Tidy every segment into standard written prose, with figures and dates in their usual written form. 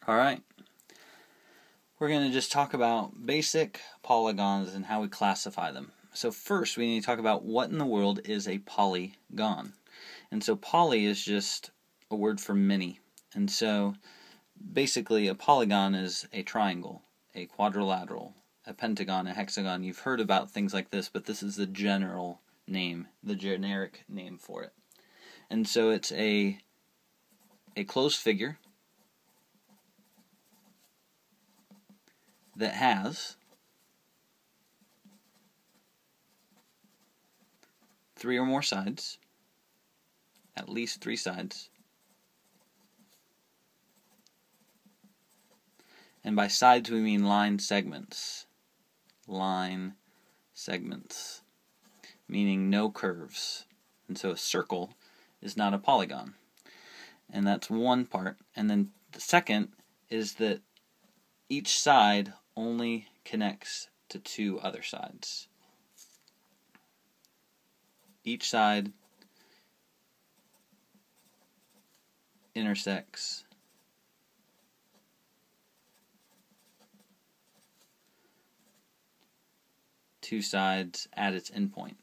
Alright, we're going to just talk about basic polygons and how we classify them. So first we need to talk about what in the world is a polygon. And so poly is just a word for many. And so basically a polygon is a triangle, a quadrilateral, a pentagon, a hexagon. You've heard about things like this, but this is the general name, the generic name for it. And so it's a closed figure that has three or more sides, at least three sides. And by sides we mean line segments. Line segments, meaning no curves. And so a circle is not a polygon. And that's one part. And then the second is that each side only connects to two other sides. Each side intersects two sides at its endpoint.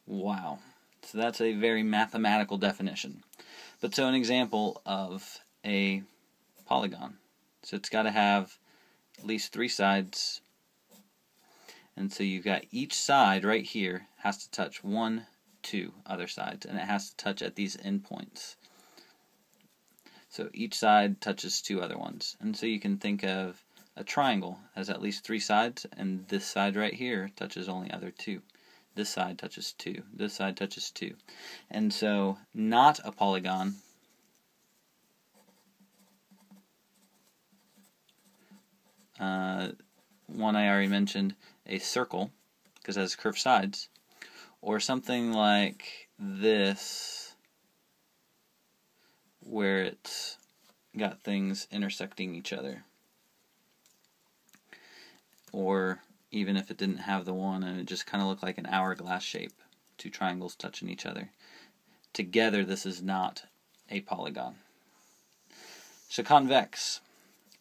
Wow. So that's a very mathematical definition. But so an example of a polygon. So it's got to have at least three sides. And so you've got each side right here has to touch two other sides. And it has to touch at these endpoints. So each side touches two other ones. And so you can think of a triangle as at least three sides. And this side right here touches only other two. This side touches two. This side touches two. And so, not a polygon one I already mentioned, a circle, because it has curved sides, or something like this, where it's got things intersecting each other. Or even if it didn't have the one and it just kind of looked like an hourglass shape, two triangles touching each other. Together, this is not a polygon. So convex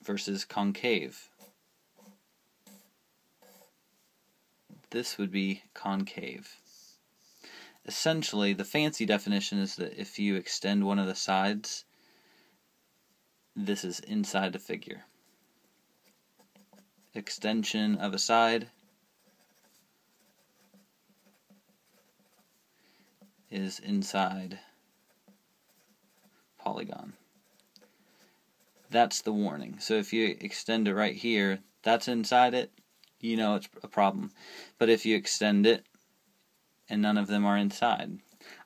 versus concave. This would be concave. Essentially, the fancy definition is that if you extend one of the sides, this is inside the figure. Extension of a side is inside polygon. That's the warning. So if you extend it right here, that's inside it, you know it's a problem. But if you extend it and none of them are inside,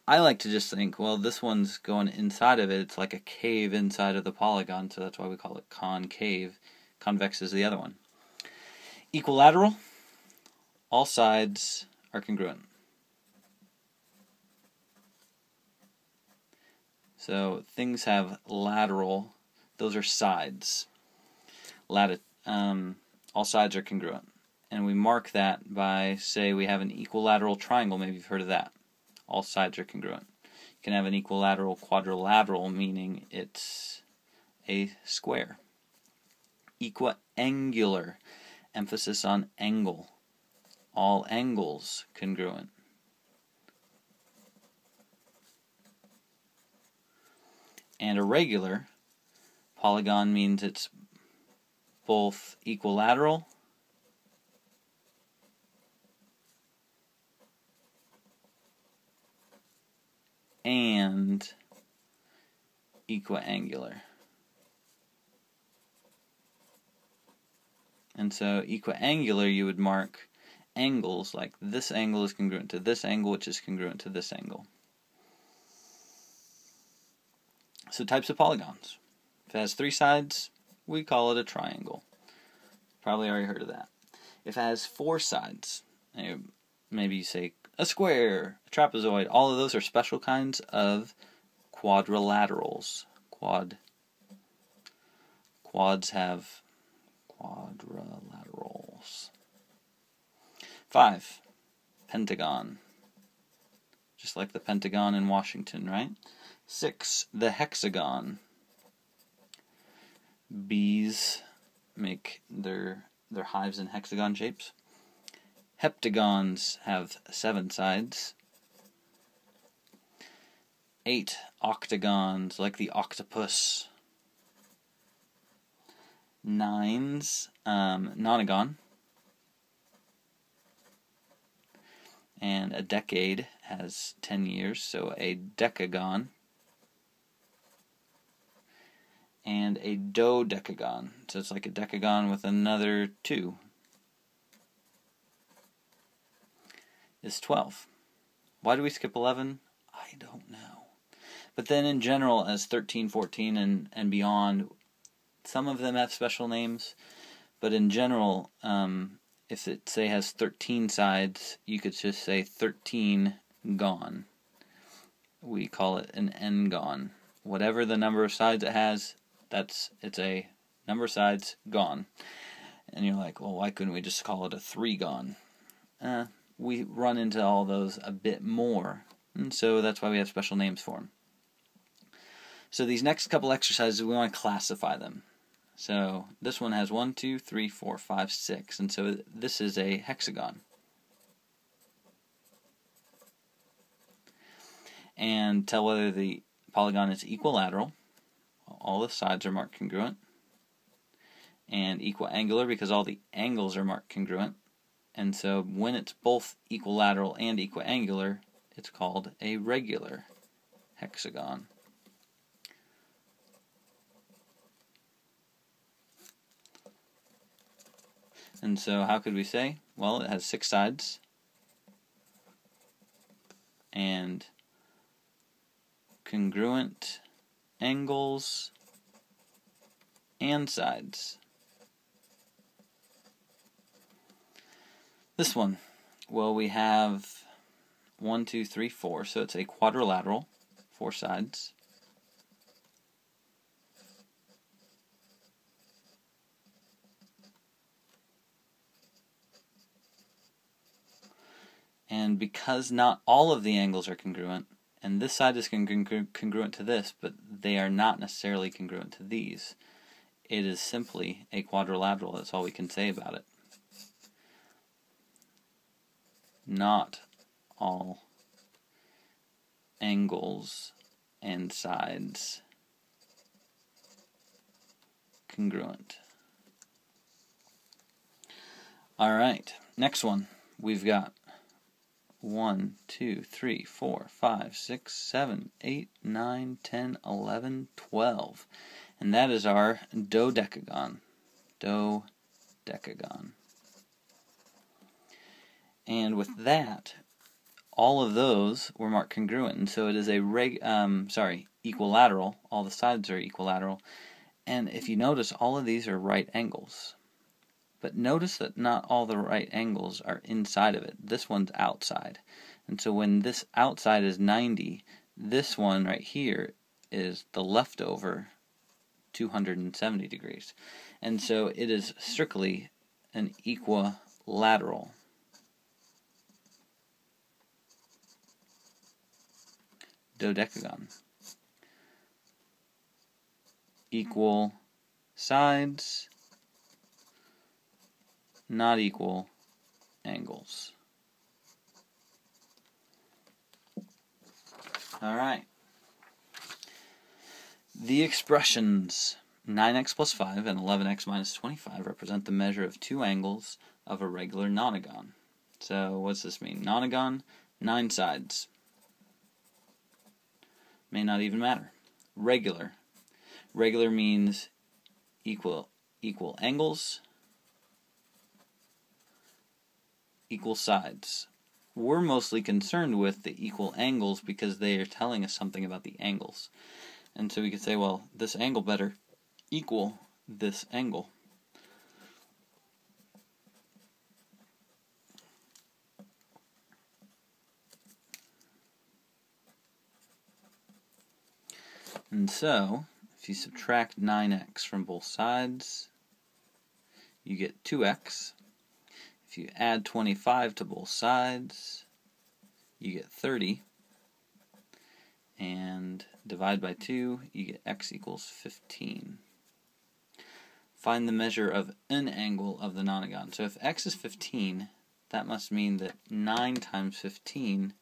I like to just think, well, this one's going inside of it. It's like a cave inside of the polygon, so that's why we call it concave. Convex is the other one. Equilateral, all sides are congruent. So things have lateral, those are sides. All sides are congruent. And we mark that by, say, we have an equilateral triangle, maybe you've heard of that. All sides are congruent. You can have an equilateral quadrilateral, meaning it's a square. Equiangular, emphasis on angle. All angles congruent. And irregular, polygon means it's both equilateral and equiangular. And so equiangular, you would mark angles like this angle is congruent to this angle, which is congruent to this angle. So types of polygons. If it has three sides, we call it a triangle. Probably already heard of that. If it has four sides, maybe you say a square, a trapezoid, all of those are special kinds of quadrilaterals. Quads have quadrilaterals. 5. Pentagon. just like the pentagon in Washington, right? 6, the hexagon. Bees make their hives in hexagon shapes. Heptagons have 7 sides. 8, octagons, like the octopus. 9's, Nonagon. And a decade has 10 years, so a decagon. And a dodecagon, so it's like a decagon with another 2, is 12. Why do we skip 11? I don't know. But then in general, as 13, 14, and beyond, some of them have special names, but in general, if it, say, has 13 sides, you could just say 13-gon. We call it an n-gon. Whatever the number of sides it has, it's a number of sides, gon. And you're like, well, why couldn't we just call it a 3-gon? We run into all those a bit more, and so that's why we have special names for them. So these next couple exercises, we want to classify them. So this one has 1, 2, 3, 4, 5, 6, and so this is a hexagon. And tell whether the polygon is equilateral. All the sides are marked congruent. And equiangular, because all the angles are marked congruent. And so when it's both equilateral and equiangular, it's called a regular hexagon. And so how could we say? Well, it has 6 sides and congruent angles and sides. This one, well, we have 1, 2, 3, 4, so it's a quadrilateral, 4 sides. And because not all of the angles are congruent, and this side is congruent to this, but they are not necessarily congruent to these, it is simply a quadrilateral. That's all we can say about it. Not all angles and sides congruent. Alright, next one. We've got 1, 2, 3, 4, 5, 6, 7, 8, 9, 10, 11, 12. And that is our dodecagon. Dodecagon. And with that, all of those were marked congruent, and so it is a equilateral. All the sides are equilateral. And if you notice, all of these are right angles. But notice that not all the right angles are inside of it. This one's outside. And so when this outside is 90, this one right here is the leftover 270 degrees. And so it is strictly an equilateral. Dodecagon. Equal sides, not equal angles. Alright. The expressions 9x plus 5 and 11x minus 25 represent the measure of 2 angles of a regular nonagon. So what's this mean? Nonagon, 9 sides. May not even matter. Regular. Regular means equal angles, equal sides. We're mostly concerned with the equal angles because they are telling us something about the angles. And so we could say, well, this angle better equal this angle. And so, if you subtract 9x from both sides, you get 2x. If you add 25 to both sides, you get 30. and divide by 2, you get x equals 15. Find the measure of an angle of the nonagon. So if x is 15, that must mean that 9 times 15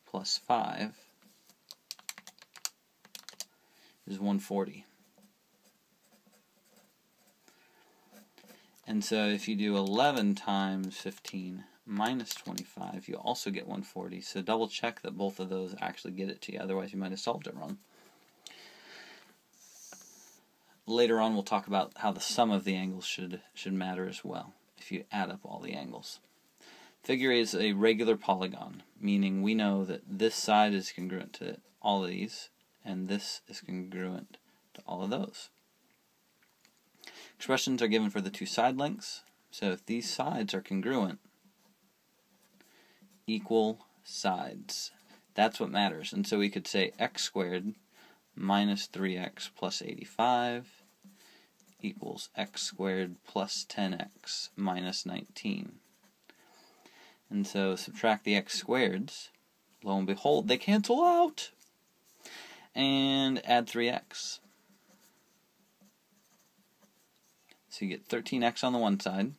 plus 5 is 140. And so if you do 11 times 15 minus 25, you also get 140. So double check that both of those actually get it to you, otherwise you might have solved it wrong. Later on we'll talk about how the sum of the angles should matter as well, if you add up all the angles. Figure A is a regular polygon, meaning we know that this side is congruent to all of these, and this is congruent to all of those. Expressions are given for the two side lengths, so if these sides are congruent, equal sides, that's what matters. And so we could say x squared minus 3x plus 85 equals x squared plus 10x minus 19. And so subtract the x squareds, lo and behold, they cancel out, and add 3x. So you get 13x on the one side,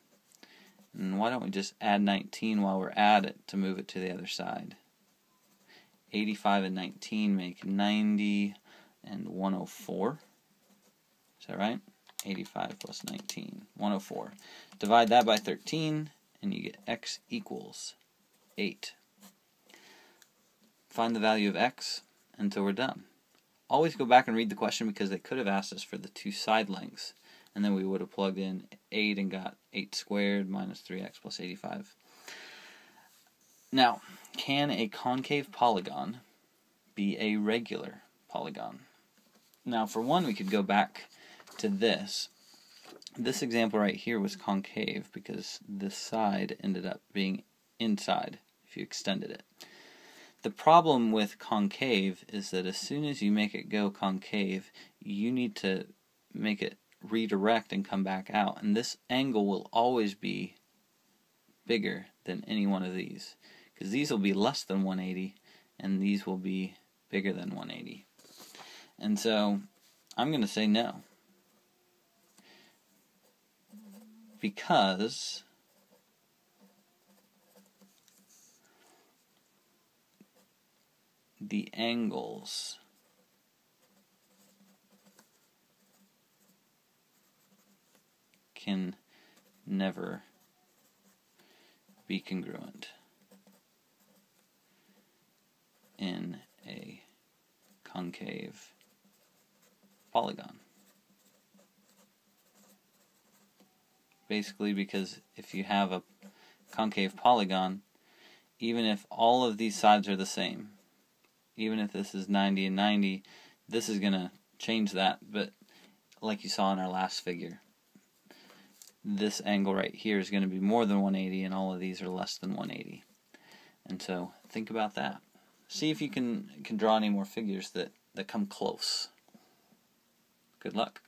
and why don't we just add 19 while we're at it to move it to the other side. 85 and 19 make 90 and 104. Is that right? 85 plus 19, 104. Divide that by 13, and you get x equals 8. Find the value of x until we're done. Always go back and read the question, because they could have asked us for the two side lengths, and then we would have plugged in 8 and got 8 squared minus 3x plus 85. Now, can a concave polygon be a regular polygon? Now, for one, we could go back to this. This example right here was concave because this side ended up being inside if you extended it. The problem with concave is that as soon as you make it go concave, you need to make it redirect and come back out, and this angle will always be bigger than any one of these, because these will be less than 180 and these will be bigger than 180. And so I'm going to say no, because the angles can never be congruent in a concave polygon. Basically, because if you have a concave polygon, even if all of these sides are the same, even if this is 90 and 90, this is going to change that, but like you saw in our last figure, this angle right here is going to be more than 180, and all of these are less than 180. And so think about that. See if you can draw any more figures that come close. Good luck.